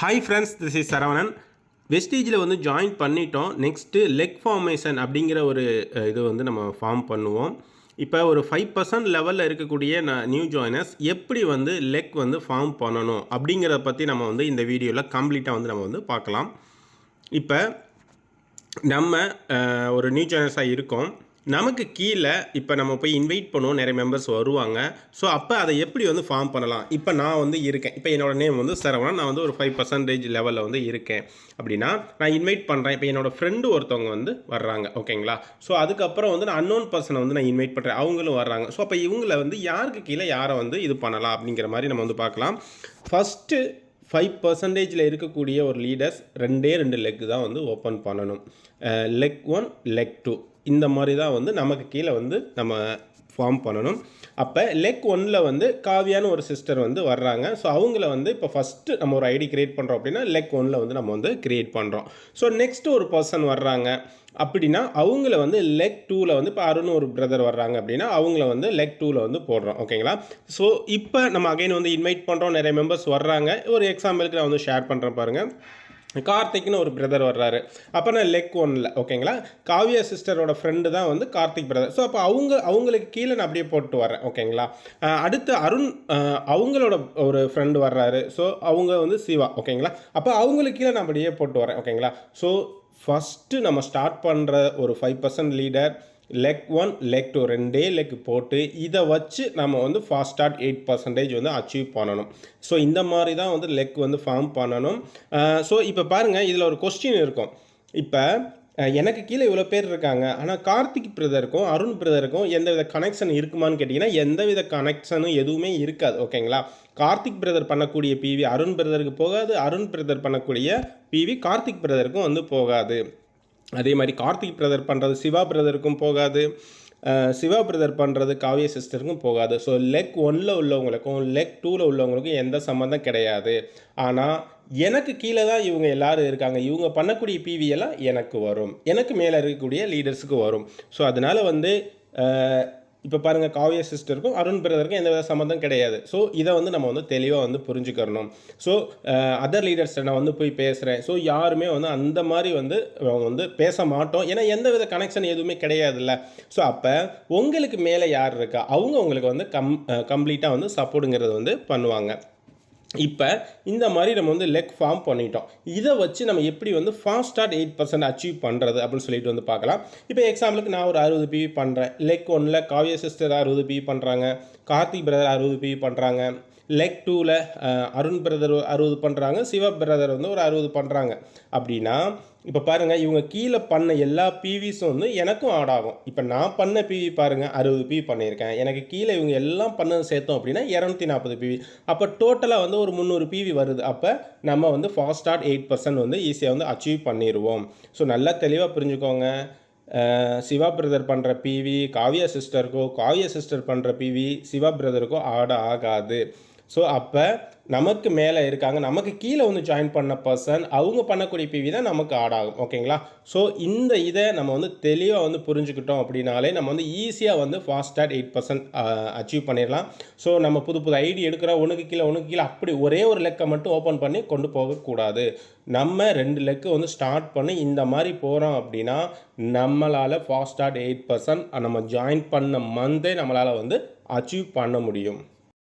Hi friends, this is Saravanan. வெஸ்டீஜில் வந்து join பண்ணிட்டோம். நெக்ஸ்ட்டு லெக் ஃபார்மேஷன் அப்படிங்கிற ஒரு இது வந்து நம்ம ஃபார்ம் பண்ணுவோம். இப்போ ஒரு 5% லெவலில் இருக்கக்கூடிய நியூ ஜாயினர்ஸ் எப்படி வந்து லெக் வந்து ஃபார்ம் பண்ணணும் அப்படிங்கிறத பற்றி நம்ம வந்து இந்த வீடியோவில் கம்ப்ளீட்டாக வந்து நம்ம வந்து பார்க்கலாம். இப்போ நம்ம ஒரு நியூ ஜாயினர்ஸாக இருக்கோம். நமக்கு கீழே இப்போ நம்ம போய் இன்வைட் பண்ணுவோம், நிறைய மெம்பர்ஸ் வருவாங்க. ஸோ அப்போ அதை எப்படி வந்து ஃபார்ம் பண்ணலாம்? இப்போ நான் வந்து இருக்கேன், இப்போ என்னோடய நேம் வந்து சரவணன், நான் வந்து ஒரு 5% லெவலில் வந்து இருக்கேன் அப்படின்னா நான் இன்வைட் பண்ணுறேன். இப்போ என்னோடய ஃப்ரெண்டு ஒருத்தவங்க வந்து வர்றாங்க, ஓகேங்களா? ஸோ அதுக்கப்புறம் வந்து நான் அன்னோன் பர்சனை வந்து நான் இன்வைட் பண்ணுறேன், அவங்களும் வர்றாங்க. ஸோ அப்போ இவங்களை வந்து யாருக்கு கீழே யாரை வந்து இது பண்ணலாம் அப்படிங்கிற மாதிரி நம்ம வந்து பார்க்கலாம். ஃபஸ்ட்டு 5% இருக்கக்கூடிய ஒரு லீடர்ஸ் 2 லெக் தான் வந்து ஓப்பன் பண்ணணும். லெக் 1, லெக் 2 இந்த மாதிரி தான் வந்து நமக்கு கீழே வந்து நம்ம ஃபார்ம் பண்ணணும். அப்போ லெக் 1ல் வந்து காவியான்னு ஒரு சிஸ்டர் வந்து வர்றாங்க. ஸோ அவங்கள வந்து இப்போ ஃபஸ்ட்டு நம்ம ஒரு ஐடி க்ரியேட் பண்ணுறோம் அப்படின்னா லெக் 1ல் வந்து நம்ம வந்து க்ரியேட் பண்ணுறோம். ஸோ நெக்ஸ்ட்டு ஒரு பர்சன் வர்றாங்க அப்படின்னா அவங்கள வந்து லெக் 2ல் வந்து இப்போ அருண் ஒரு பிரதர் வர்றாங்க அப்படின்னா அவங்கள வந்து லெக் 2ல் வந்து போடுறோம், ஓகேங்களா? ஸோ இப்போ நம்ம அகைன் வந்து இன்வைட் பண்ணுறோம், நிறைய மெம்பர்ஸ் வர்றாங்க. ஒரு எக்ஸாம்பிளுக்கு நான் வந்து ஷேர் பண்ணுறேன் பாருங்கள். கார்த்திக்னு ஒரு பிரதர் வர்றாரு, அப்போ நான் லெக் 1ல், ஓகேங்களா? காவியா சிஸ்டரோட ஃப்ரெண்டு தான் வந்து கார்த்திக் பிரதர். ஸோ அப்போ அவங்களுக்கு கீழே நான் அப்படியே போட்டு வரேன், ஓகேங்களா? அடுத்து அருண் அவங்களோட ஒரு ஃப்ரெண்டு வர்றாரு. ஸோ அவங்க வந்து சிவா, ஓகேங்களா? அப்போ அவங்களுக்கு கீழே நான் அப்படியே போட்டு வரேன், ஓகேங்களா? ஸோ ஃபஸ்ட்டு நம்ம ஸ்டார்ட் பண்ணுற ஒரு 5% லீடர் லெக் 1, லெக் 2 2 லெக் போட்டு இதை வச்சு நம்ம வந்து ஃபாஸ்டாக 8% வந்து அச்சீவ் பண்ணணும். ஸோ இந்த மாதிரி தான் வந்து லெக் வந்து ஃபார்ம் பண்ணணும். ஸோ இப்போ பாருங்கள், இதில் ஒரு கொஸ்டின் இருக்கும். இப்போ எனக்கு கீழே இவ்வளோ பேர் இருக்காங்க, ஆனால் கார்த்திக் பிரதருக்கும் அருண் பிரதருக்கும் எந்தவித கனெக்ஷன் இருக்குமான்னு கேட்டிங்கன்னா எந்தவித கனெக்ஷனும் எதுவுமே இருக்காது, ஓகேங்களா? கார்த்திக் பிரதர் பண்ணக்கூடிய பிவி அருண் பிரதருக்கு போகாது, அருண் பிரதர் பண்ணக்கூடிய பிவி கார்த்திக் பிரதருக்கும் வந்து போகாது. அதே மாதிரி கார்த்திக் பிரதர் பண்ணுறது சிவா பிரதருக்கும் போகாது, சிவா பிரதர் பண்ணுறது காவிய சிஸ்டருக்கும் போகாது. ஸோ லெக் 1ல் உள்ளவங்களுக்கும் லெக் 2ல் உள்ளவங்களுக்கும் எந்த சம்மந்தம் கிடையாது. ஆனால் எனக்கு கீழே தான் இவங்க எல்லோரும் இருக்காங்க. இவங்க பண்ணக்கூடிய பிவி எல்லாம் எனக்கு வரும், எனக்கு மேலே இருக்கக்கூடிய லீடர்ஸுக்கு வரும். ஸோ அதனால் வந்து இப்போ பாருங்கள், காவிய சிஸ்டருக்கும் அருண் பிரதருக்கும் எந்த வித சம்மந்தம் கிடையாது. ஸோ இதை வந்து நம்ம வந்து தெளிவாக வந்து புரிஞ்சுக்கணும். ஸோ அதர் லீடர்ஸ்ட்டை நான் வந்து போய் பேசுகிறேன். ஸோ யாருமே வந்து அந்த மாதிரி வந்து அவங்க வந்து பேச மாட்டோம், ஏன்னா எந்த வித கனெக்ஷன் எதுவுமே கிடையாதுல்ல. ஸோ அப்போ உங்களுக்கு மேலே யார் இருக்கா அவங்க உங்களுக்கு வந்து கம்ப்ளீட்டாக வந்து சப்போர்ட்டுங்கிறது வந்து பண்ணுவாங்க. இப்போ இந்த மாதிரி நம்ம வந்து லெக் ஃபார்ம் பண்ணிட்டோம். இதை வச்சு நம்ம எப்படி வந்து ஃபாஸ்டாக 8% அச்சீவ் பண்ணுறது அப்படின்னு சொல்லிட்டு வந்து பார்க்கலாம். இப்போ எக்ஸாம்பிளுக்கு நான் ஒரு 60 பிவி பண்ணுறேன். லெக் 1ல் காவிய சிஸ்டர் 60 பிவி பண்ணுறாங்க, கார்த்திக் பிரதர் 60 பிவி பண்ணுறாங்க, லெக் 2ல் அருண் பிரதர் 60 பண்ணுறாங்க, சிவா பிரதர் வந்து ஒரு 60 பண்ணுறாங்க. அப்படின்னா இப்போ பாருங்கள், இவங்க கீழே பண்ண எல்லா பிவிஸும் வந்து எனக்கும் ஆட் ஆகும். இப்போ நான் பண்ண பிவி பாருங்கள், 60 பிவி பண்ணியிருக்கேன். எனக்கு கீழே இவங்க எல்லாம் பண்ணது சேர்த்தோம் அப்படின்னா 240 பிவி. அப்போ டோட்டலாக வந்து ஒரு 300 பிவி வருது. அப்போ நம்ம வந்து ஃபாஸ்டாக 8% வந்து ஈஸியாக வந்து அச்சீவ் பண்ணிடுவோம். ஸோ நல்லா தெளிவாக புரிஞ்சுக்கோங்க. சிவா பிரதர் பண்ணுற பிவி காவியா சிஸ்டருக்கோ, காவியா சிஸ்டர் பண்ணுற பிவி சிவா பிரதருக்கோ ஆட் ஆகாது. ஸோ அப்போ நமக்கு மேலே இருக்காங்க, நமக்கு கீழே வந்து ஜாயின் பண்ண பர்சன் அவங்க பண்ணக்கூடிய பிவி தான் நமக்கு ஆட் ஆகும், ஓகேங்களா? ஸோ இந்த இதை நம்ம வந்து தெளிவாக வந்து புரிஞ்சுக்கிட்டோம் அப்படின்னாலே நம்ம வந்து ஈஸியாக வந்து ஃபாஸ்டாக 8% அச்சீவ் பண்ணிடலாம். ஸோ நம்ம புது ஐடி எடுக்கிறோம், ஒன்றுக்கு கீழே அப்படி ஒரே ஒரு லெக்கை மட்டும் ஓப்பன் பண்ணி கொண்டு போகக்கூடாது. நம்ம 2 லெக்கு வந்து ஸ்டார்ட் பண்ணி இந்த மாதிரி போகிறோம் அப்படின்னா நம்மளால் ஃபாஸ்டாக 8% நம்ம ஜாயின் பண்ண மந்தே நம்மளால் வந்து அச்சீவ் பண்ண முடியும்.